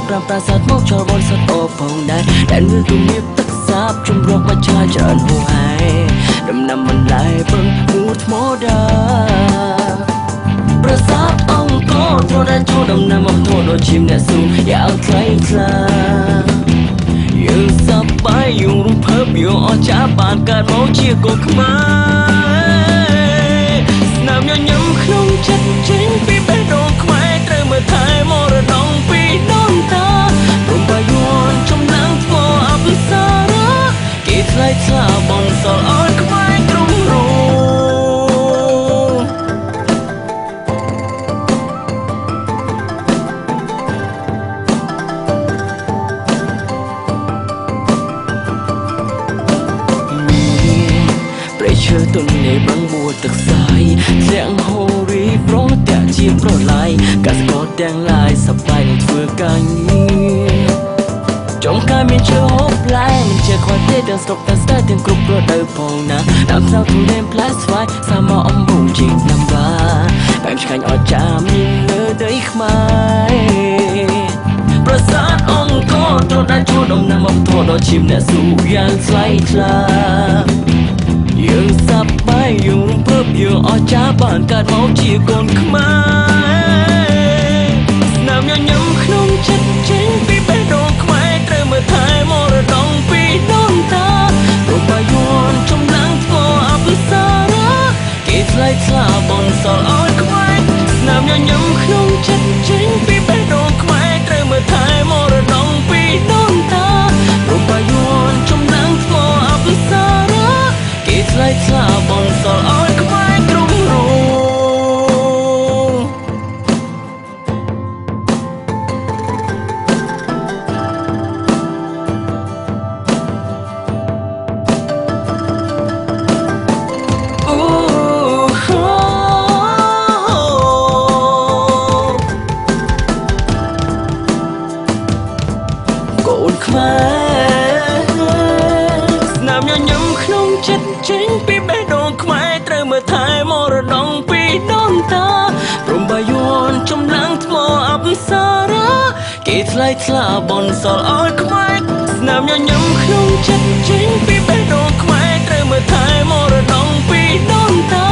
ប្រាំប្រាសាទមកចូលបនសត្វអូផងដែរដែលងើទំនៀបទឹកសាបជំរកមកឆ្លាយច្រើនហួហើយដំណាំមិនឡាយពឹងមួថ្មដាប្រាសាទអង្គរត្រូវតែចូលដំណាំមកធូរដូចឈាមអ្នកស៊ូយ៉ាងថ្លៃថ្លាយើងសប្បាយយងរំភើបយកអស្ចារ្យបានកើតមកជាកូនខ្មែរស្នាមញញឹមក្នុងចិត្តចេញពីបេះដូងខ្មែរត្រូវមើលថែមរតងពីដូនតាព្រមបាយ័នចំណាំងធ្វើអបសារៈគេថ្លៃថ្លាបងសល់អត់ខ្មែរគ្រប់រូបឈើទុននៃបឹងបួទឹកសាយទាំងហូរីប្រតាក់ជាប្រឡាយកសិករទាំងឡាយសប្បាយនឹងធ្វើការងារចំការមានឈើហូបផ្លែមិនជាខ្វះទេទាំងស្រុកទាំងស្ទើរទាំងគ្រប់រដូវផងណាដើមស្រូវទុរេនផ្លែស្វាយសាមកអំបូងជីកណាំវ៉ាបែបឆ្ងាញ់អស្ចារ្យមានលើដីខ្មែរប្រាសាទអង្គរត្រូវតែជួលដំណាំមកធរដល់ឈាមអ្នកស៊ូយ៉ាងថ្លៃថ្លាយើងសប្បាយយើងរំភើបយើងអស្ចារ្យបានកើតមកជាកូនខ្មែរស្នាមញញឹមក្នុងចិត្តចេញពីបេះដូងខ្មែរត្រូវមើលថែមរតងពីដូនតាព្រមបាយ័នចំណាំងធ្វើអបសារៈគេថ្លៃថ្លាបនសល់អត់ខ្មែរស្នាមញញឹមក្នុងចិត្តចេញពីបេះដូងខ្មែរត្រូវមើលថែមរតងពីដូនតាព្រមបាយ័នចំណាំងធ្វើអបសារៈគេថ្លៃថ្លាបនសល់អត់ខ្មែរគ្រប់រូបកូនខ្មែរស្នាមញញឹមក្នុងចិត្តចេញពីបេះដូងខ្មែរត្រូវមើលថែមរតងពីដូនតាព្រមបាយ័នចំណាំងថ្មអបសារៈគេថ្លៃថ្លាបនសល់អត់ខ្មែរស្នាមញញឹមក្នុងចិត្តចេញពីបេះដូងខ្មែរត្រូវមើលថែមរតងពីដូនតា